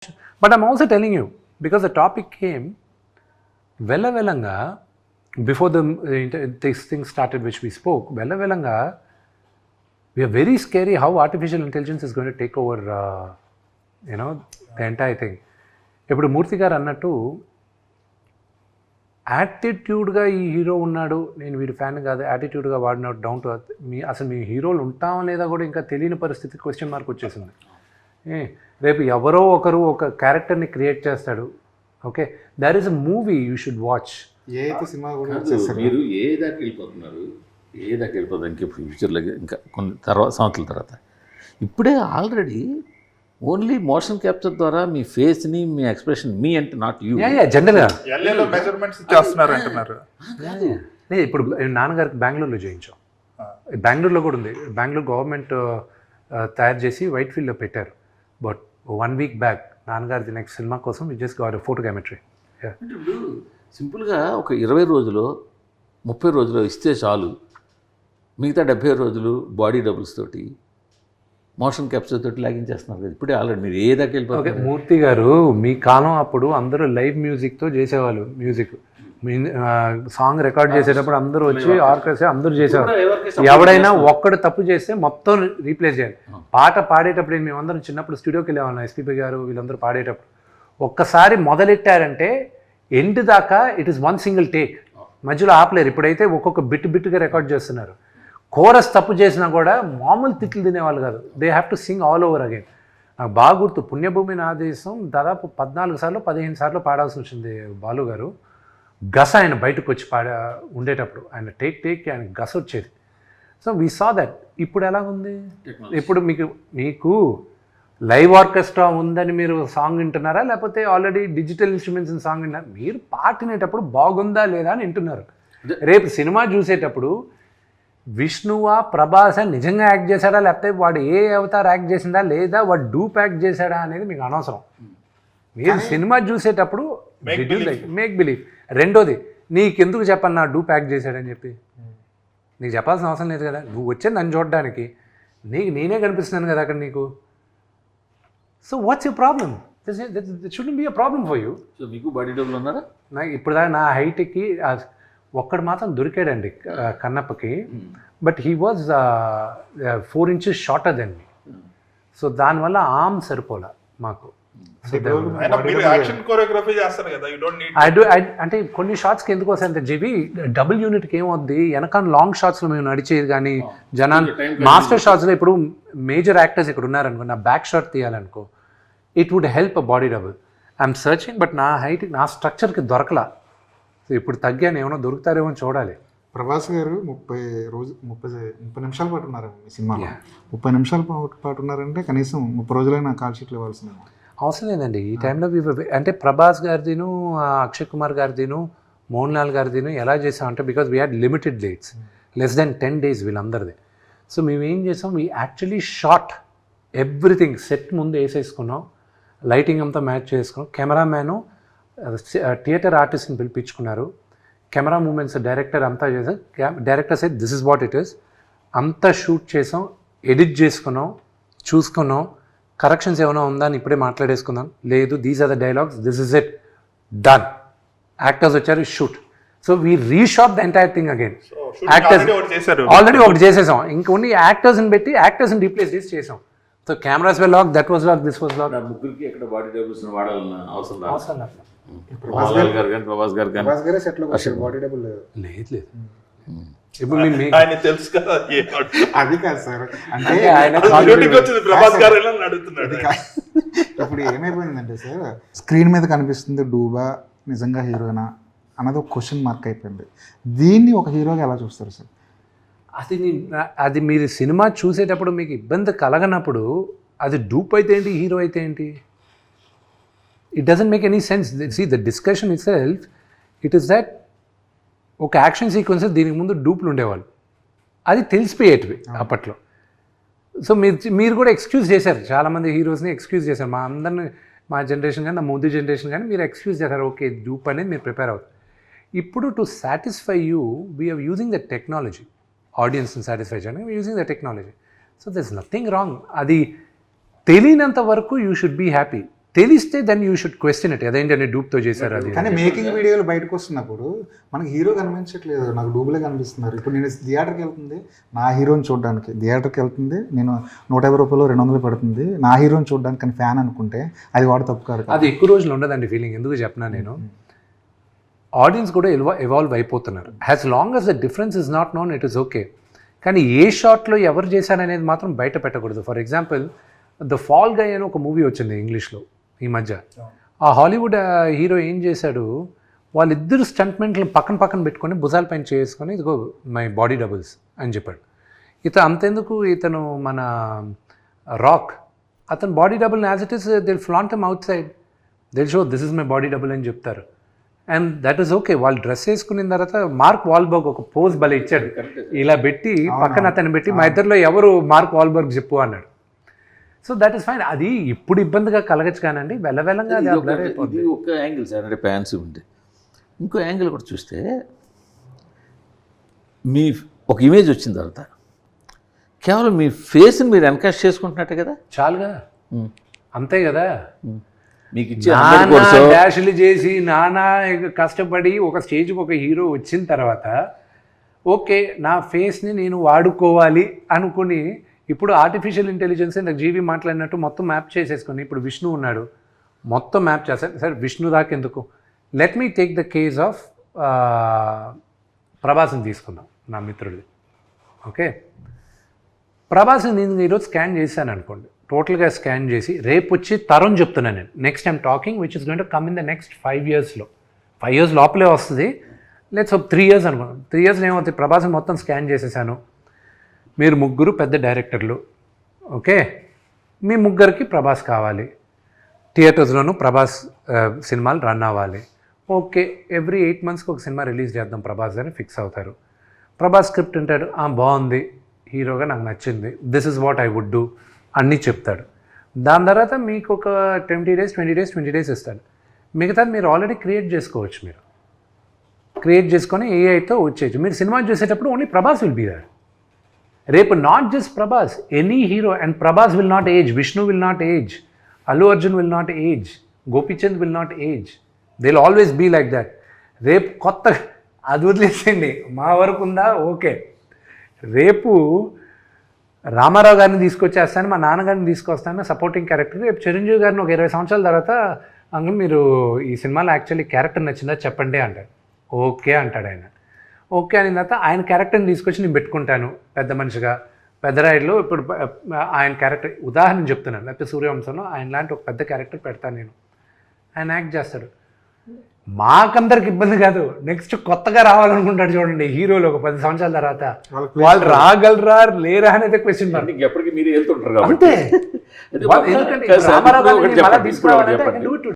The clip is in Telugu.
But I'm also telling you, because the topic came, Velanga, before this thing started, which we spoke, Velanga, we are very scary how artificial intelligence is going to take over, the entire thing. ఇప్పుడు మూర్తి గారు అన్నట్టు యాటిట్యూడ్గా ఈ హీరో ఉన్నాడు, నేను వీడి ఫ్యాన్ కాదు, యాటిట్యూడ్గా వాడినాడు, డౌన్ టు అర్త్, అసలు మీ హీరోలు ఉంటామా లేదా కూడా ఇంకా తెలియని పరిస్థితి, క్వశ్చన్ మార్క్ వచ్చేసింది. రేపు ఎవరో ఒకరు ఒక క్యారెక్టర్ని క్రియేట్ చేస్తాడు. Okay, there is a movie you should watch. మీరు ఏ దాకా వెళ్ళిపోతున్నారు ఇంకా ఫ్యూచర్లో, ఇంకా కొన్ని సంవత్సరాల తర్వాత. ఇప్పుడే ఆల్రెడీ ఓన్లీ మోషన్ క్యాప్చర్ ద్వారా మీ ఫేస్ని, మీ ఎక్స్ప్రెషన్, మీ అంటే నాట్ యూ, జనరల్గా మెజర్మెంట్స్ చేస్తున్నారు అంటున్నారు. ఇప్పుడు నాన్నగారికి బెంగళూరులో చేయించాం, బెంగళూరులో కూడా ఉంది. బెంగళూరు గవర్నమెంట్ తయారు చేసి వైట్ ఫీల్డ్లో పెట్టారు. బట్ 1 week బ్యాక్ నాన్నగారిది నెక్స్ట్ సినిమా కోసం వి జస్ట్ గాట్ ఫోటోగ్రామెట్రీ. ఇప్పుడు సింపుల్గా ఒక 20 రోజులు 30 రోజులు ఇస్తే చాలు, మిగతా 70 రోజులు బాడీ డబుల్స్ తోటి మోషన్ క్యాప్చర్ తోటి లాగించేస్తున్నారు కదా. ఇప్పుడే ఆల్రెడీ మీరు ఏ దాకా వెళ్ళిపోతే. మూర్తి గారు మీ కాలం అప్పుడు అందరూ లైవ్ మ్యూజిక్తో చేసేవాళ్ళు. మ్యూజిక్ సాంగ్ రికార్డ్ చేసేటప్పుడు అందరూ వచ్చి ఆర్కెస్ట్రా అందరూ చేసేవారు. ఎవడైనా ఒక్కడు తప్పు చేస్తే మొత్తం రీప్లేస్ చేయాలి. పాట పాడేటప్పుడు మేమందరం చిన్నప్పుడు స్టూడియోకి వెళ్ళేవాళ్ళం, ఎస్పీపీ గారు వీళ్ళందరూ పాడేటప్పుడు ఒక్కసారి మొదలెట్టారంటే ఎండ్ దాకా ఇట్ ఈస్ 1 single టేక్, మధ్యలో ఆపలేరు. ఇప్పుడైతే ఒక్కొక్క బిట్గా రికార్డ్ చేస్తున్నారు. కోరస్ తప్పు చేసినా కూడా మామూలు తిట్లు తినేవాళ్ళు కాదు, they have to sing all over again. నాకు బాగా గుర్తు, పుణ్యభూమి నా దేశం దాదాపు 14 సార్లు 15 సార్లు పాడాల్సి వచ్చింది బాలు గారు. గస ఆయన బయటకు వచ్చి ఉండేటప్పుడు ఆయన టేక్ ఆయన గస వచ్చేది. So we saw that. ఇప్పుడు ఎలా ఉంది? ఇప్పుడు మీకు లైవ్ ఆర్కెస్ట్రా ఉందని మీరు సాంగ్ వింటున్నారా, లేకపోతే ఆల్రెడీ డిజిటల్ ఇన్స్ట్రుమెంట్స్ సాంగ్ వింటున్నారా? మీరు పాట వినేటప్పుడు బాగుందా లేదా అని వింటున్నారు. రేపు సినిమా చూసేటప్పుడు విష్ణువా ప్రభాస నిజంగా యాక్ట్ చేశాడా, లేకపోతే వాడు ఏ అవతార్ యాక్ట్ చేసిందా, లేదా వాడు డూప్ యాక్ట్ చేశాడా అనేది మీకు అనవసరం. మీరు సినిమా చూసేటప్పుడు మేక్ బిలీవ్. రెండోది, నీకెందుకు చెప్పను నా డూప్ యాక్ట్ చేశాడని చెప్పి? నీకు చెప్పాల్సిన అవసరం లేదు కదా, నువ్వు వచ్చేది నన్ను చూడడానికి, నేనే కనిపిస్తున్నాను కదా అక్కడ నీకు. So what's you problem? That shouldn't be a problem for you. So మీకు బాడీ డబుల్ ఉన్నారా? నాకు ఇప్పుడు దాకా నా హైట్కి ఒక్కడు మాత్రం దొరికాడండి కన్నప్పకి, but he was 4 inches shorter than me. So దానివల్ల ఆర్మ్ సరిపోలా మాకు. అంటే కొన్ని షార్ట్స్కి ఎందుకు వస్తాయంటే జీవి డబుల్ యూనిట్కి ఏమవుద్ది, వెనకాల లాంగ్ షార్ట్స్లో మేము నడిచేది కానీ జనాలు మాస్టర్ షార్ట్స్లో ఇప్పుడు మేజర్ యాక్టర్స్ ఇక్కడ ఉన్నారనుకో, నా బ్యాక్ షాట్ తీయాలనుకో, it would help a body double. I'm searching, but నా హైట్ నా స్ట్రక్చర్కి దొరకలా. సో ఇప్పుడు తగ్గాను, ఏమైనా దొరుకుతారేమో అని చూడాలి. ప్రభాస్ గారు 30 నిమిషాల పాటు ఉన్నారు ఈ సినిమాలో. 30 నిమిషాల పాటు ఉన్నారంటే కనీసం 30 రోజులైనా కాల్ షీట్లు ఇవ్వాల్సిందే. అవసరం లేదండి ఈ టైంలో. అంటే ప్రభాస్ గారిదిను, అక్షయ్ కుమార్ గారిదిను, మోహన్ లాల్ గారిదిను ఎలా చేసామంటే, because we had limited dates, less than 10 days వీళ్ళందరిది. సో మేము ఏం చేసాం, we actually shot everything. Set ముందు వేసేసుకున్నాం, లైటింగ్ అంతా మ్యాచ్ చేసుకున్నాం, కెమెరామ్యాను థియేటర్ ఆర్టిస్ట్ని పిలిపించుకున్నారు, కెమెరా మూమెంట్స్ డైరెక్టర్ అంతా చేసాం. Director set this is what it is, అంతా షూట్ చేసాం, ఎడిట్ చేసుకున్నాం, చూసుకున్నాం, కరెక్షన్స్ ఏమైనా ఉందా అని ఇప్పుడే మాట్లాడేసుకుందాం, లేదు these are the dialogues, this is it, done. Actors వచ్చారు, shoot. So we reshot the entire thing again. Actors already ఒకటి చేసేసాం, ఇంకొన్ని యాక్టర్స్ని పెట్టి యాక్టర్స్ని రీప్లేస్ చేసి చేసాం. So cameras were lock, that was lock, this was lock. ముగ్గురికి ఎక్కడ బాడీ డబుల్స్ వాడాలన్న అవసరం అవసరం ప్రభాస్ గారు లేదు. ఇప్పుడు తెలుసు కదా, అది కాదు సార్. అంటే ఇప్పుడు ఏమైపోయిందంటే సార్, స్క్రీన్ మీద కనిపిస్తుంది డూబా నిజంగా హీరోనా అన్నది ఒక క్వశ్చన్ మార్క్ అయిపోయింది. దీన్ని ఒక హీరోగా ఎలా చూస్తారు సార్? అది మీరు సినిమా చూసేటప్పుడు మీకు ఇబ్బంది కలగనప్పుడు అది డూప్ అయితే ఏంటి, హీరో అయితే ఏంటి, it doesn't make any sense. See the discussion itself, it is that ఒక యాక్షన్ సీక్వెన్సెస్ దీనికి ముందు డూప్లు ఉండేవాళ్ళు, అది తెలిసిపోయేటివి అప్పట్లో. సో మీరు కూడా ఎక్స్క్యూజ్ చేశారు, చాలామంది హీరోస్ని ఎక్స్క్యూజ్ చేశారు. మా అందరిని, మా జనరేషన్ కానీ, నా ముందు జనరేషన్ కానీ మీరు ఎక్స్క్యూజ్ చేశారు. ఓకే, డూప్ అనేది మీరు ప్రిపేర్ అవుతారు. ఇప్పుడు to satisfy you we're using the technology, ఆడియన్స్ని సాటిస్ఫై చేయడానికి using the technology. So there is nothing wrong. అది తెలియనంత వరకు యూ షుడ్ బీ హ్యాపీ. తెలిస్తే then you should question it, అదేంటంటే డూప్తో చేశారు అది. కానీ మేకింగ్ వీడియోలు బయటకు వస్తున్నప్పుడు మనకి హీరో కనిపించట్లేదు, నాకు డూబులే కనిపిస్తున్నారు. ఇప్పుడు నేను థియేటర్కి వెళ్తుంది నా హీరోని చూడడానికి, థియేటర్కి వెళ్తుంది నేను 150 రూపాయలు 200 పడుతుంది నా హీరోని చూడడానికి, కానీ ఫ్యాన్ అనుకుంటే అది వాడు తప్పు కాదు. అది ఎక్కువ రోజులు ఉండదండి ఫీలింగ్. ఎందుకు చెప్పినా నేను, ఆడియన్స్ కూడా ఎవాల్వ్ అయిపోతున్నారు. As long as the difference is not known it is okay. కానీ ఏ షాట్లో ఎవరు చేశారనేది మాత్రం బయట పెట్టకూడదు. ఫర్ ఎగ్జాంపుల్ ద ఫాల్ గై అని ఒక మూవీ వచ్చింది ఇంగ్లీష్లో ఈ మధ్య. ఆ హాలీవుడ్ హీరో ఏం చేశాడు, వాళ్ళిద్దరు స్టంట్మెంట్లు పక్కన పెట్టుకొని భుజాల పైన చేసుకొని ఇదిగో మై బాడీ డబుల్స్ అని చెప్పాడు. అంతెందుకు ఇతను మన రాక్, అతను body double as it is they'll flaunt them outside, they'll show this is my body double అని చెప్తారు. And that is okay. వాళ్ళు డ్రెస్ వేసుకున్న తర్వాత మార్క్ వాల్బర్గ్ ఒక పోజ్ భలే ఇచ్చాడు, ఇలా పెట్టి పక్కన అతను పెట్టి మా ఇద్దరిలో ఎవరు మార్క్ వాల్బర్గ్ చెప్పు అన్నాడు. So that is fine. అది ఇప్పుడు ఇబ్బందిగా కలగచ్చు కానండి, వెళ్ళంగా అది బ్లర్ అయిపోతుంది. ఇది ఒక యాంగిల్ సార్, అంటే ఫ్యాన్స్ ఉంటే. ఇంకో యాంగిల్ కూడా చూస్తే మీ ఒక ఇమేజ్ వచ్చిన తర్వాత కేవలం మీ ఫేస్ని మీరు ఎన్కాస్ట్ చేసుకుంటున్నట్టే కదా, చాలుగా, అంతే కదా. మీకు ఇచ్చే డాష్లు చేసి నానా కష్టపడి ఒక స్టేజ్కి ఒక హీరో వచ్చిన తర్వాత ఓకే నా ఫేస్ని నేను వాడుకోవాలి అనుకుని ఇప్పుడు ఆర్టిఫిషియల్ ఇంటెలిజెన్స్ నాకు జీవి మాట్లాడినట్టు మొత్తం మ్యాప్ చేసేసుకొని ఇప్పుడు విష్ణు ఉన్నాడు మొత్తం మ్యాప్ చేస్తాను. సరే విష్ణు దాకా ఎందుకు, let me take the case of ప్రభాస్ని తీసుకుందాం నా మిత్రుడిది. ఓకే, ప్రభాస్ని నేను ఈరోజు స్కాన్ చేశాను అనుకోండి, టోటల్గా స్కాన్ చేసి రేపు వచ్చి తరుణ్ చెప్తున్నాను నేను, next I'm talking which is going to come in the next 5 yearsలో, 5 years లోపలే వస్తుంది. లెట్స్ 3 years అనుకున్నాం. 3 yearsలో ఏమవుతుంది, ప్రభాస్ని మొత్తం స్కాన్ చేసేసాను. మీరు ముగ్గురు పెద్ద డైరెక్టర్లు, ఓకే, మీ ముగ్గురికి ప్రభాస్ కావాలి, థియేటర్స్లోనూ ప్రభాస్ సినిమాలు రన్ అవ్వాలి. ఓకే, ఎవ్రీ 8 monthsకి ఒక సినిమా రిలీజ్ చేద్దాం ప్రభాస్ అని ఫిక్స్ అవుతారు. ప్రభాస్ స్క్రిప్ట్ అంటాడు, బాగుంది, హీరోగా నాకు నచ్చింది, this is what I would do అన్నీ చెప్తాడు. దాని తర్వాత మీకు ఒక 20 days ఇస్తాడు. మిగతాది మీరు ఆల్రెడీ క్రియేట్ చేసుకోవచ్చు. మీరు క్రియేట్ చేసుకొని ఏఐతో వచ్చేయచ్చు. మీరు సినిమా చూసేటప్పుడు only Prabhas will be there. రేపు not just Prabhas, any hero, and Prabhas will not age, Vishnu will not age, Allu Arjun will not age, Gopichand will not age, they will always be like that. రేపు కొత్త అది వదిలేసండి, మా వరకు ఉందా ఓకే, రేపు రామారావు గారిని తీసుకొచ్చేస్తాను, మా నాన్నగారిని తీసుకొస్తాను సపోర్టింగ్ క్యారెక్టర్. రేపు చిరంజీవి గారిని ఒక 20 సంవత్సరాల తర్వాత అంకుల్ మీరు ఈ సినిమాలో యాక్చువల్లీ క్యారెక్టర్ నచ్చిందా చెప్పండి అంటాడు. ఓకే అంటాడు ఆయన. ఓకే అయిన తర్వాత ఆయన క్యారెక్టర్ని తీసుకొచ్చి నేను పెట్టుకుంటాను పెద్ద మనిషిగా. పెద్దరాయుడులో ఇప్పుడు ఆయన క్యారెక్టర్ ఉదాహరణ చెప్తున్నాను, లేకపోతే సూర్యవంశంలో ఆయన లాంటి ఒక పెద్ద క్యారెక్టర్ పెడతాను నేను, ఆయన యాక్ట్ చేస్తాడు. మాకందరికి ఇబ్బంది కాదు, నెక్స్ట్ కొత్తగా రావాలనుకుంటాడు చూడండి హీరోలు ఒక 10 సంవత్సరాల తర్వాత, వాళ్ళు రాగలరా లేరా అనేది క్వశ్చన్ మార్క్. ఎప్పటికీ మీరు వెళ్తుంటారు అంతే. ఎందుకంటే రామారావు గారిని మళ్ళీ తీసుకురావాలంటే